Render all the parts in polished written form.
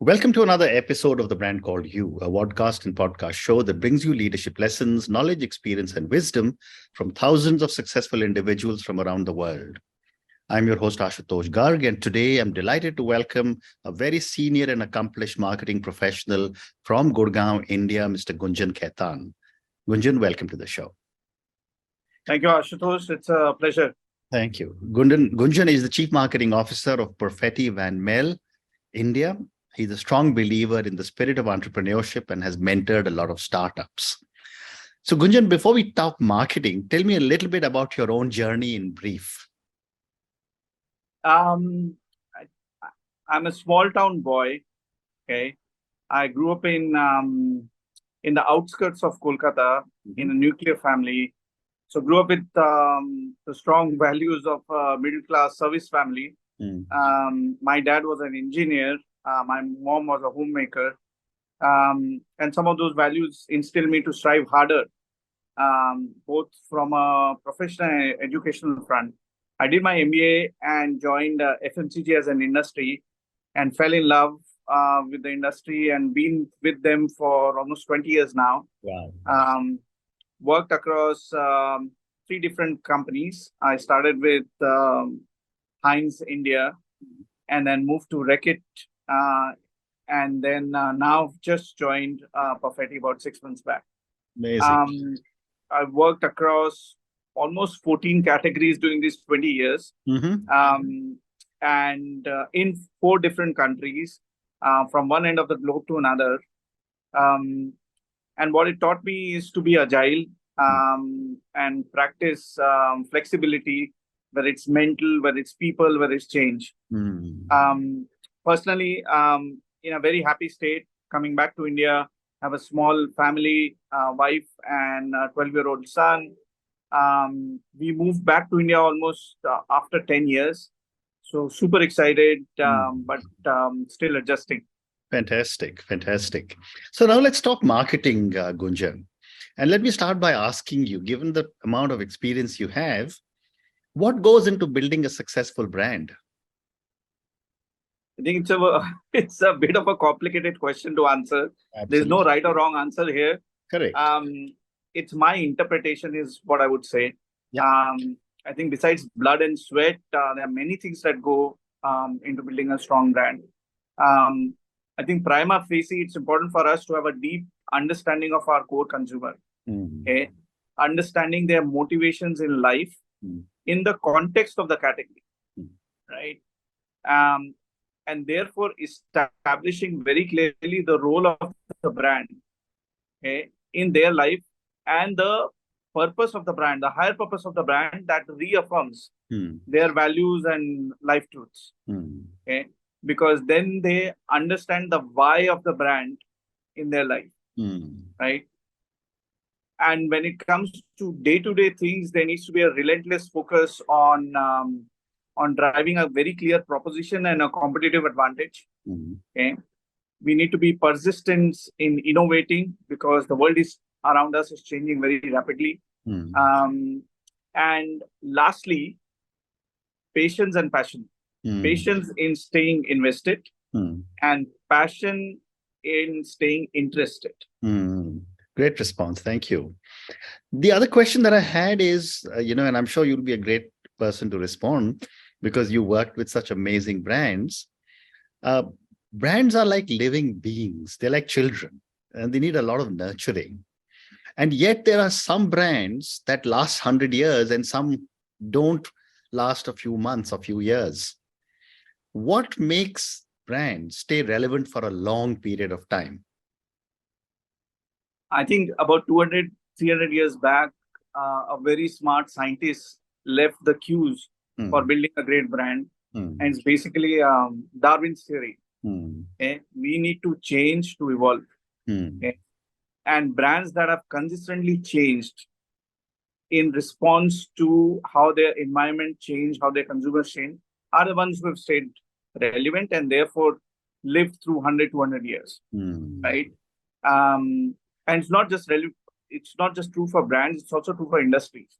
Welcome to another episode of The Brand Called You, a podcast and podcast show that brings you leadership lessons, knowledge, experience, and wisdom from thousands of successful individuals from around the world. I'm your host, Ashutosh Garg, and today I'm delighted to welcome a very senior and accomplished marketing professional from Gurgaon, India, Mr. Gunjan Khetan. Gunjan, welcome to the show. Thank you, Ashutosh. It's a pleasure. Thank you. Gunjan is the Chief Marketing Officer of Perfetti Van Melle, India. He's a strong believer in the spirit of entrepreneurship and has mentored a lot of startups. So, Gunjan, before we talk marketing, tell me a little bit about your own journey in brief. I'm a small town boy. Okay, I grew up in the outskirts of Kolkata in a nuclear family. So grew up with the strong values of a middle class service family. My dad was an engineer. My mom was a homemaker. And some of those values instill me to strive harder, both from a professional and educational front. I did my MBA and joined FMCG as an industry and fell in love with the industry and been with them for almost 20 years now. Wow. Worked across 3 different companies. I started with Heinz India and then moved to Reckitt and then now just joined Perfetti about 6 months back. Amazing. I've worked across almost 14 categories during these 20 years and in 4 different countries from one end of the globe to another. And what it taught me is to be agile and practice flexibility, whether it's mental, whether it's people, whether it's change. Personally, in a very happy state, coming back to India, have a small family, wife and a 12-year-old son. We moved back to India almost after 10 years. So super excited, but still adjusting. Fantastic. Fantastic. So now let's talk marketing, Gunjan. And let me start by asking you, given the amount of experience you have, what goes into building a successful brand? I think it's a bit of a complicated question to answer. Absolutely. There's no right or wrong answer here. Correct. It's my interpretation is what I would say. Yeah. I think besides blood and sweat, there are many things that go into building a strong brand. I think prima facie, it's important for us to have a deep understanding of our core consumer. Okay, understanding their motivations in life in the context of the category, right? And therefore establishing very clearly the role of the brand, okay, in their life and the purpose of the brand, the higher purpose of the brand that reaffirms their values and life truths. Okay, because then they understand the why of the brand in their life, right? And when it comes to day-to-day things, there needs to be a relentless focus on driving a very clear proposition and a competitive advantage. Okay, we need to be persistent in innovating because the world is around us is changing very rapidly. And lastly, patience and passion. Patience in staying invested and passion in staying interested. Great response. Thank you. The other question that I had is, and I'm sure you'll be a great person to respond because you worked with such amazing brands. Brands are like living beings. They're like children and they need a lot of nurturing. And yet there are some brands that last 100 years and some don't last a few months or few years. What makes brands stay relevant for a long period of time? I think about 200, 300 years back, a very smart scientist left the cues for building a great brand. And it's basically Darwin's theory. Okay? We need to change to evolve. Okay? And brands that have consistently changed in response to how their environment changed, how their consumers change, are the ones who have stayed relevant and therefore lived through 100, 200 years, right? And it's not just it's not just true for brands, it's also true for industries,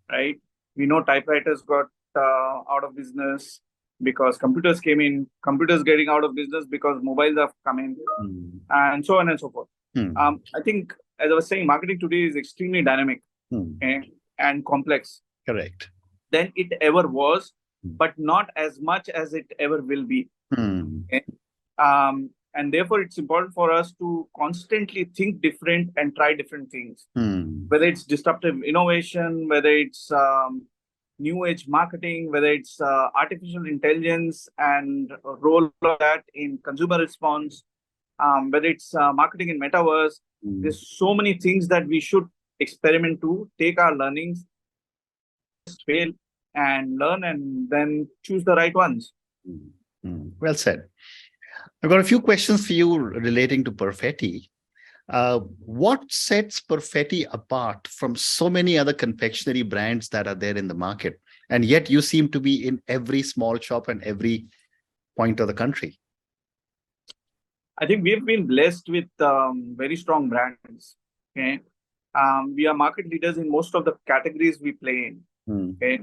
right? We know typewriters got out of business. because computers came in, computers getting out of business because mobiles have come in, and so on and so forth. I think, as I was saying, marketing today is extremely dynamic and complex. Correct. Than it ever was, but not as much as it ever will be. Okay? And therefore, it's important for us to constantly think different and try different things. Whether it's disruptive innovation, whether it's new age marketing, whether it's artificial intelligence and role of that in consumer response, whether it's marketing in metaverse. There's so many things that we should experiment to take our learnings, fail, and learn, and then choose the right ones. Well said. I've got a few questions for you relating to Perfetti. What sets Perfetti apart from so many other confectionery brands that are there in the market? And yet you seem to be in every small shop and every point of the country. I think we've been blessed with very strong brands. Okay, we are market leaders in most of the categories we play in. Okay,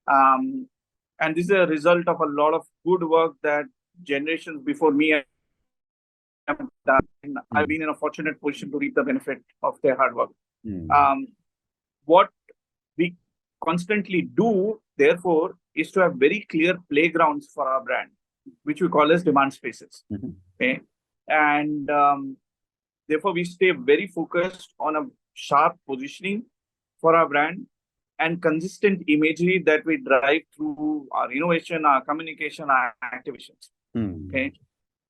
and this is a result of a lot of good work that generations before me have done. I've been in a fortunate position to reap the benefit of their hard work. What we constantly do, therefore, is to have very clear playgrounds for our brand, which we call as demand spaces. Okay, and therefore we stay very focused on a sharp positioning for our brand and consistent imagery that we drive through our innovation, our communication, our activations. Okay.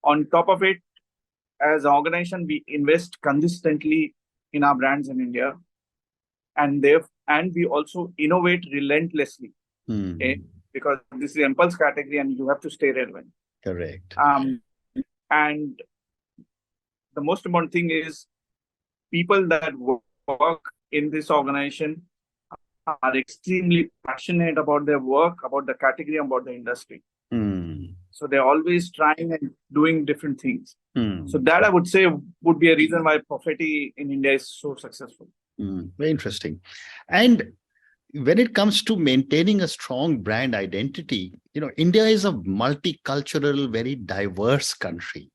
On top of it, as an organization, we invest consistently in our brands in India, and we also innovate relentlessly. Okay, because this is an impulse category, and you have to stay relevant. Correct. And the most important thing is people that work in this organization are extremely passionate about their work, about the category, about the industry. So they're always trying and doing different things. So that, I would say, would be a reason why Perfetti in India is so successful. Very interesting. And when it comes to maintaining a strong brand identity, India is a multicultural, very diverse country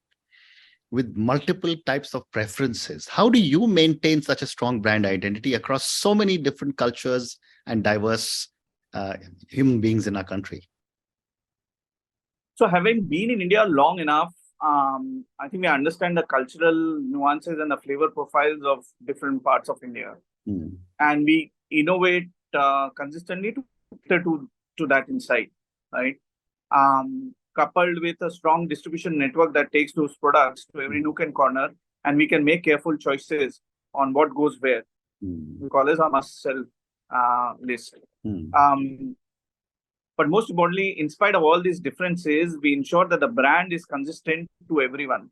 with multiple types of preferences. How do you maintain such a strong brand identity across so many different cultures and diverse human beings in our country? So having been in India long enough, I think we understand the cultural nuances and the flavor profiles of different parts of India. And we innovate consistently to that insight, right? Coupled with a strong distribution network that takes those products to every nook and corner, and we can make careful choices on what goes where. We call it a must-sell list. But most importantly, in spite of all these differences, we ensure that the brand is consistent to everyone.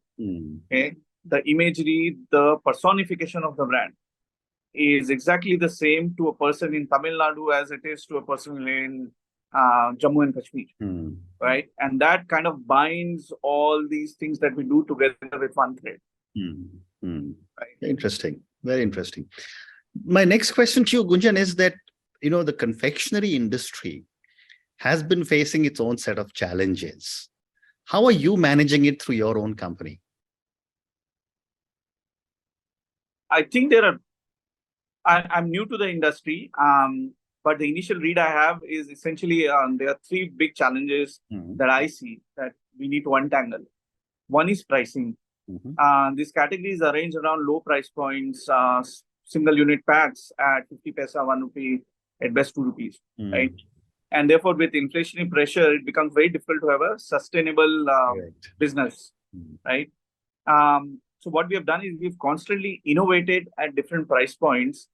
Okay? The imagery, the personification of the brand is exactly the same to a person in Tamil Nadu as it is to a person in Jammu and Kashmir, right? And that kind of binds all these things that we do together with one thread. Right? Interesting. Very interesting. My next question to you, Gunjan, is that, the confectionery industry has been facing its own set of challenges. How are you managing it through your own company? I think I'm new to the industry, but the initial read I have is essentially there are three big challenges that I see that we need to untangle. One is pricing. These categories are ranged around low price points, single unit packs at 50 paisa, 1 rupee, at best 2 rupees, right? And therefore, with inflationary pressure, it becomes very difficult to have a sustainable business, right? So what we have done is we've constantly innovated at different price points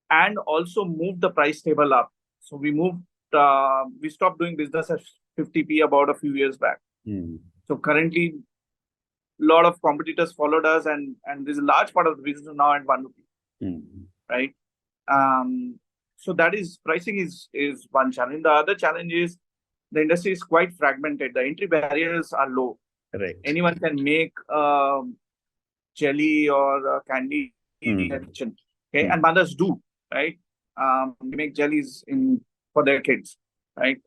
and also moved the price table up. So we stopped doing business at 50p about a few years back. So currently, a lot of competitors followed us, and there's a large part of the business now at 1 rupee, right? So that is, pricing is one challenge. The other challenge is the industry is quite fragmented. The entry barriers are low. Correct. Anyone can make jelly or candy in their kitchen, okay? And mothers do, right? They make jellies for their kids, right?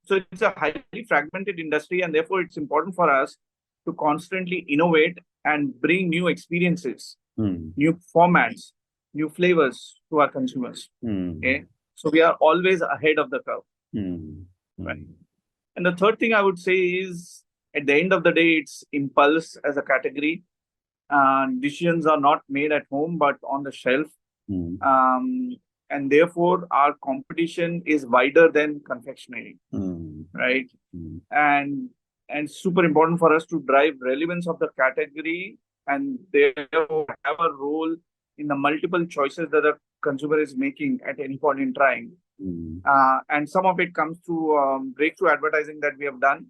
So it's a highly fragmented industry, and therefore it's important for us to constantly innovate and bring new experiences, new formats, new flavors to our consumers. Okay, so we are always ahead of the curve. Right. And the third thing I would say is, at the end of the day, it's impulse as a category. Decisions are not made at home, but on the shelf. And therefore, our competition is wider than confectionery, right? And super important for us to drive relevance of the category, and therefore have a role in the multiple choices that the consumer is making at any point in time. And some of it comes through breakthrough advertising that we have done,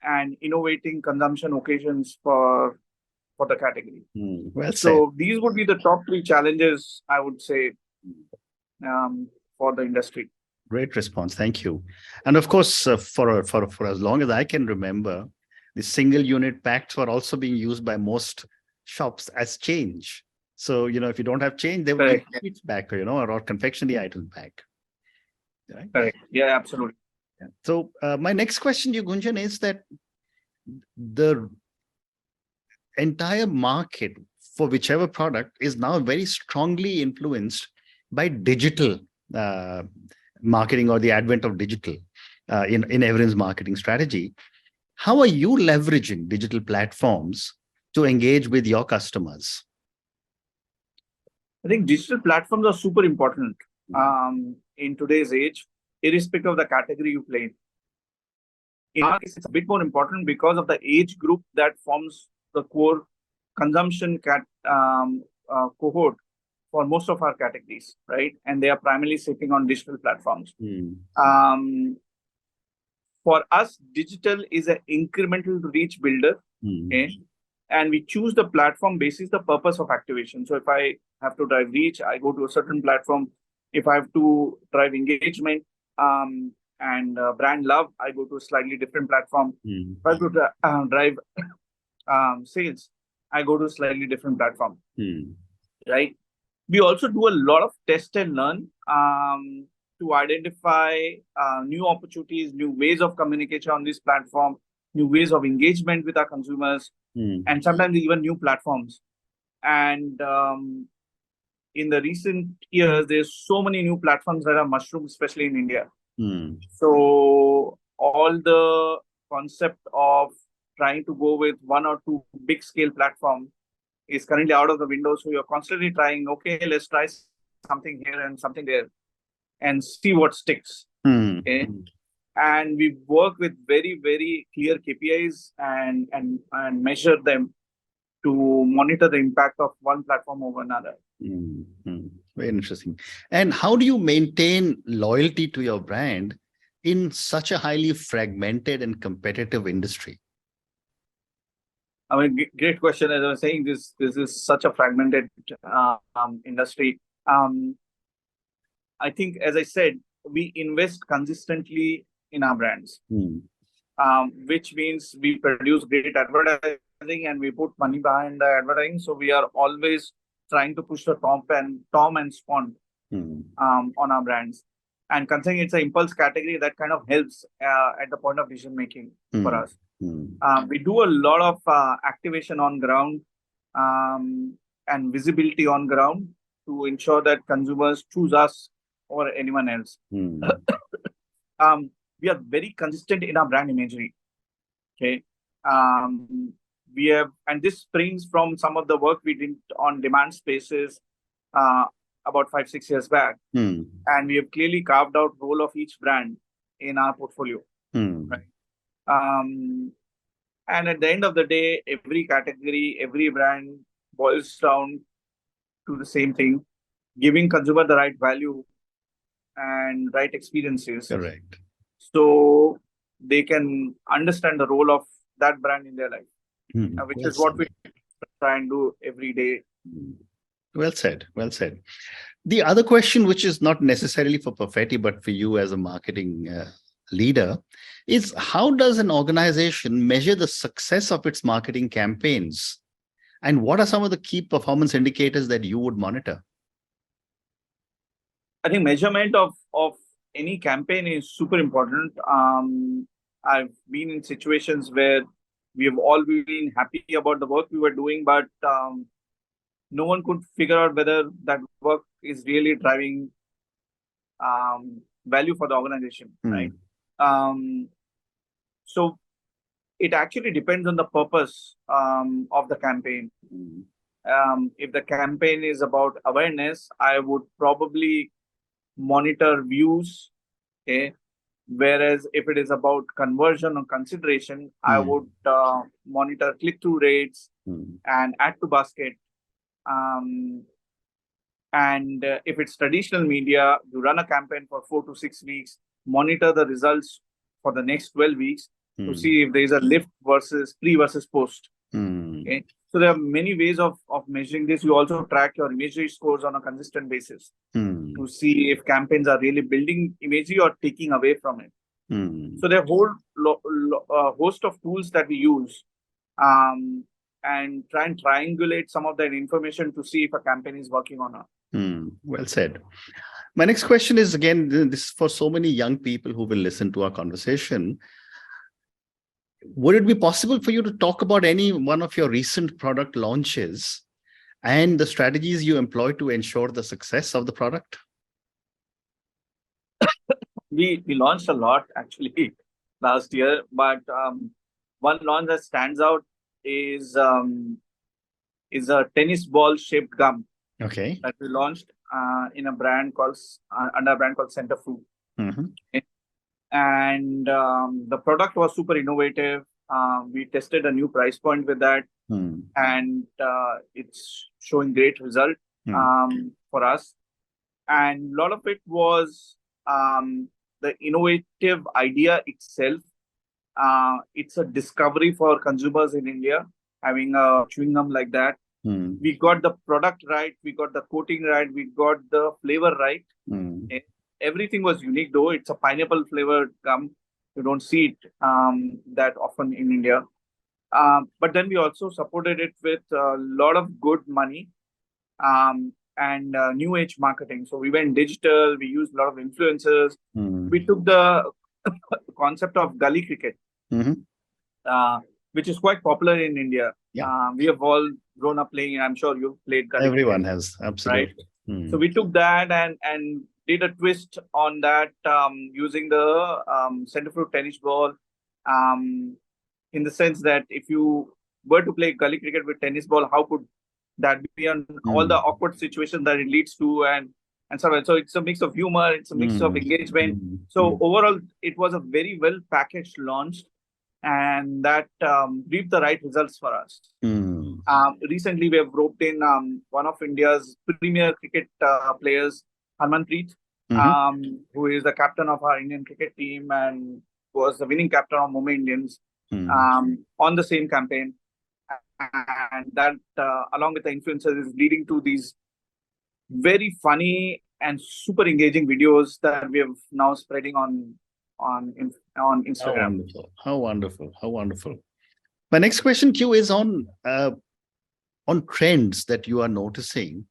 and innovating consumption occasions for the category. Well said. So these would be the top three challenges, I would say, for the industry. Great response. Thank you. And of course, for as long as I can remember, the single unit packs were also being used by most shops as change. So, if you don't have change, they will give sweets back, or confectionery items back. Right? Correct. Yeah, absolutely. Yeah. So my next question to you, Gunjan, is that the entire market for whichever product is now very strongly influenced by digital marketing, or the advent of digital in everyone's marketing strategy. How are you leveraging digital platforms to engage with your customers? I think digital platforms are super important in today's age, irrespective of the category you play in. In our case, it's a bit more important because of the age group that forms the core consumption cohort for most of our categories, right? And they are primarily sitting on digital platforms. For us, digital is an incremental reach builder, okay? And we choose the platform basis the purpose of activation. So if I have to drive reach, I go to a certain platform. If I have to drive engagement and brand love, I go to a slightly different platform. If I have to drive sales, I go to a slightly different platform, right? We also do a lot of test and learn to identify new opportunities, new ways of communication on this platform, new ways of engagement with our consumers, and sometimes even new platforms. And in the recent years, there's so many new platforms that are mushroomed, especially in India. So all the concept of trying to go with one or two big scale platforms is currently out of the window. So you're constantly trying, okay, let's try something here and something there and see what sticks. Okay. And we work with very, very clear KPIs and measure them to monitor the impact of one platform over another. Very interesting. And how do you maintain loyalty to your brand in such a highly fragmented and competitive industry? I mean, great question. As I was saying, this is such a fragmented industry. I think, as I said, we invest consistently in our brands, which means we produce great advertising and we put money behind the advertising. So we are always trying to push the Tom and Spawn on our brands. And considering it's an impulse category, that kind of helps at the point of decision making for us. We do a lot of activation on ground and visibility on ground to ensure that consumers choose us or anyone else. We are very consistent in our brand imagery. Okay. We have, and this springs from some of the work we did on demand spaces about 5-6 years back. And we have clearly carved out role of each brand in our portfolio. Right. And at the end of the day, every category, every brand boils down to the same thing: giving consumer the right value and right experiences. Correct. So they can understand the role of that brand in their life, which is what we try and do every day. Well said. Well said. The other question, which is not necessarily for Perfetti, but for you as a marketing leader, is how does an organization measure the success of its marketing campaigns? And what are some of the key performance indicators that you would monitor? I think measurement of any campaign is super important. I've been in situations where we have all been happy about the work we were doing, but no one could figure out whether that work is really driving value for the organization, right? Um, so it actually depends on the purpose of the campaign. If the campaign is about awareness, I would probably monitor views. Okay. Whereas if it is about conversion or consideration, I would monitor click-through rates and add to basket. And if it's traditional media, you run a campaign for 4 to 6 weeks, monitor the results for the next 12 weeks to see if there is a lift versus pre versus post. Okay. So there are many ways of measuring this. You also track your imagery scores on a consistent basis to see if campaigns are really building imagery or taking away from it. So there are a whole host of tools that we use and try and triangulate some of that information to see if a campaign is working or not. Well said. My next question is, again, this is for so many young people who will listen to our conversation. Would it be possible for you to talk about any one of your recent product launches and the strategies you employ to ensure the success of the product? We launched a lot actually last year, but one launch that stands out is a tennis ball shaped gum. Okay. That we launched in a brand called under a brand called Center Food. And the product was super innovative. We tested a new price point with that, and it's showing great result for us. And a lot of it was the innovative idea itself. It's a discovery for consumers in India, having a chewing gum like that. We got the product right, we got the coating right, we got the flavor right. Everything was unique, though. It's a pineapple flavored gum. You don't see it that often in India. But then we also supported it with a lot of good money and new age marketing. So we went digital, we used a lot of influencers. We took the concept of gully cricket, which is quite popular in India. We have all grown up playing, I'm sure you've played gully Everyone cricket, has, absolutely. Right? So we took that and did a twist on that using the centerfold tennis ball, in the sense that if you were to play gully cricket with tennis ball, how could that be on all the awkward situations that it leads to and so on. So it's a mix of humor, it's a mix of engagement. So overall, it was a very well packaged launch, and that reaped the right results for us. Recently, we have roped in one of India's premier cricket players, Harmanpreet, who is the captain of our Indian cricket team and was the winning captain of Mumbai Indians, on the same campaign. And that, along with the influencers, is leading to these very funny and super engaging videos that we have now spreading on Instagram. How wonderful! How wonderful! My next question, Q, is on trends that you are noticing.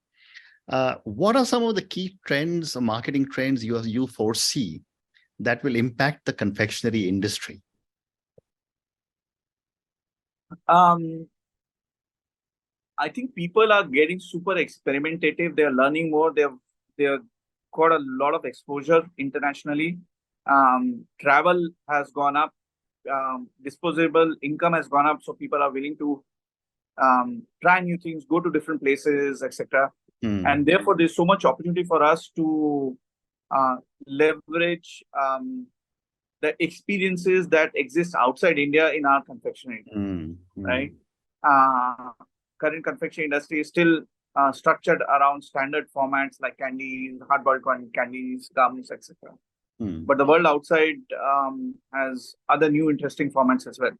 What are some of the key trends, marketing trends you foresee that will impact the confectionery industry? I think people are getting super experimentative. They're learning more. They've got a lot of exposure internationally. Travel has gone up. Disposable income has gone up. So people are willing to try new things, go to different places, etc. And therefore, there's so much opportunity for us to leverage the experiences that exist outside India in our confectionery, right? Current confectionery industry is still structured around standard formats like candies, hard-boiled candies, gums, etc. But the world outside has other new interesting formats as well.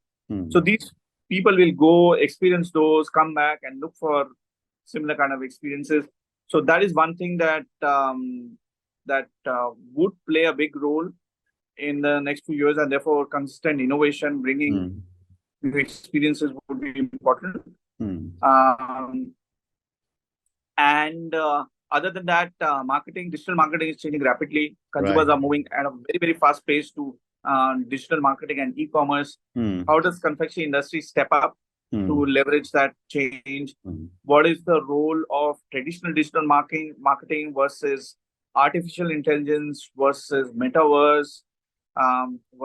So these people will go experience those, come back and look for similar kind of experiences. So that is one thing that would play a big role in the next few years, and therefore consistent innovation, bringing new experiences would be important. And Other than that, digital marketing is changing rapidly. Consumers Right. are moving at a very, very fast pace to digital marketing and e-commerce. Mm, How does confectionery industry step up to mm, leverage that change? mm. What is the role of traditional digital marketing versus artificial intelligence versus metaverse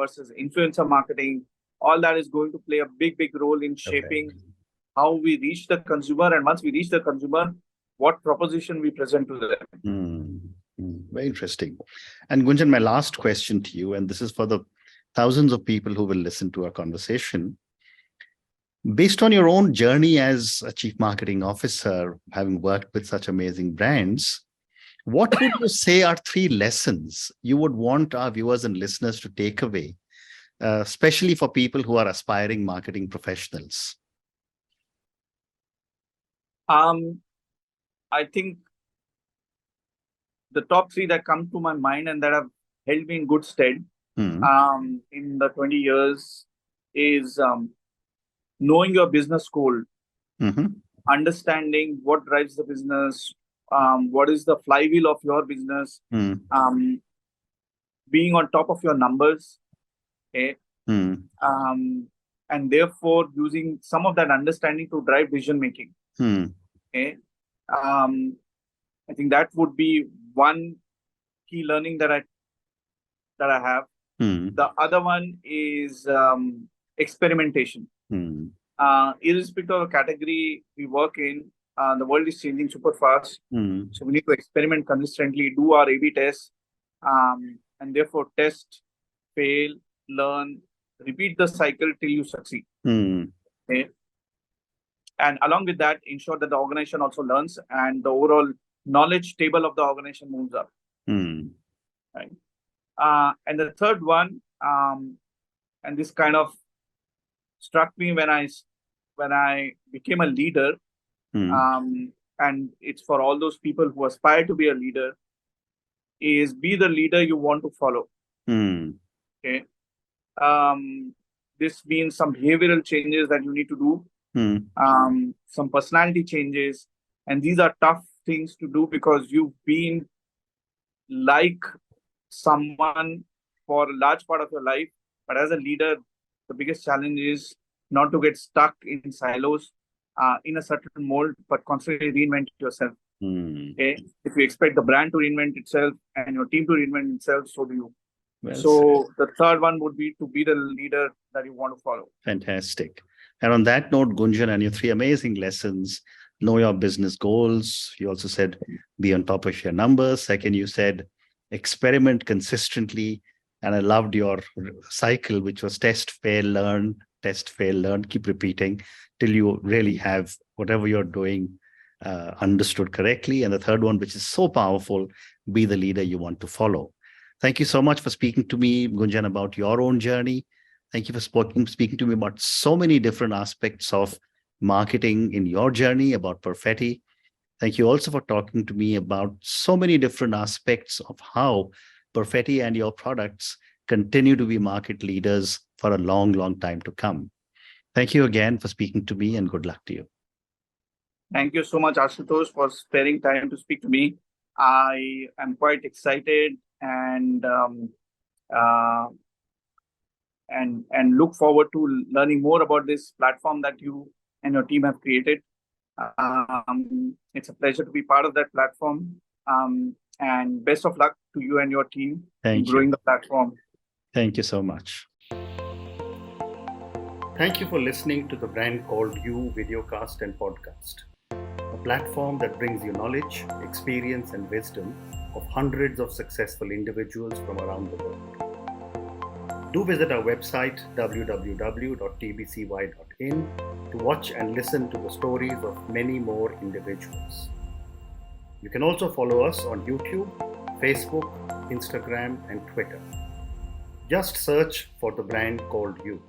versus influencer marketing? All that is going to play a big, big role in Okay. shaping how we reach the consumer. And once we reach the consumer, what proposition we present to them. Mm, very interesting. And Gunjan, my last question to you, and this is for the thousands of people who will listen to our conversation. Based on your own journey as a chief marketing officer, having worked with such amazing brands, what would you say are three lessons you would want our viewers and listeners to take away, especially for people who are aspiring marketing professionals? Um, I think the top three that come to my mind and that have held me in good stead Mm, in the 20 years is knowing your business goal, mhm, understanding what drives the business, what is the flywheel of your business, mm, um, being on top of your numbers, okay? mm, And therefore using some of that understanding to drive decision making. mm, Okay. Um, I think that would be one key learning that I have. mm, The other one is experimentation. mm, Irrespective of the category we work in, the world is changing super fast. mm, So we need to experiment consistently, do our A/B tests, and therefore test, fail, learn, repeat the cycle till you succeed. mm, Okay? And along with that, ensure that the organization also learns and the overall knowledge table of the organization moves up. mm, Right. And the third one, and this kind of struck me when I became a leader, mm, and it's for all those people who aspire to be a leader, is be the leader you want to follow. mm, Okay. Um, this means some behavioral changes that you need to do, mm, some personality changes, and these are tough things to do because you've been like someone for a large part of your life. But as a leader, the biggest challenge is not to get stuck in silos, in a certain mold, but constantly reinvent yourself. mm. Okay, if you expect the brand to reinvent itself and your team to reinvent itself, so do you. Well said. So the third one would be to be the leader that you want to follow. Fantastic. And on that note, Gunjan, and your three amazing lessons: know your business goals. You also said be on top of your numbers. Second, you said experiment consistently. And I loved your cycle, which was test, fail, learn, test, fail, learn, keep repeating till you really have whatever you're doing understood correctly. And the third one, which is so powerful, be the leader you want to follow. Thank you so much for speaking to me, Gunjan, about your own journey. Thank you for speaking to me about so many different aspects of marketing in your journey, about Perfetti. Thank you also for talking to me about so many different aspects of how Perfetti and your products continue to be market leaders for a long, long time to come. Thank you again for speaking to me, and good luck to you. Thank you so much, Ashutosh, for sparing time to speak to me. I am quite excited and uh, and look forward to learning more about this platform that you and your team have created. It's a pleasure to be part of that platform. And best of luck to you and your team in Thank growing you. the platform. Thank you so much. Thank you for listening to the Brand Called You videocast and podcast, a platform that brings you knowledge, experience, and wisdom of hundreds of successful individuals from around the world. Do visit our website www.tbcy.in to watch and listen to the stories of many more individuals. You can also follow us on YouTube, Facebook, Instagram, and Twitter. Just search for the Brand Called You.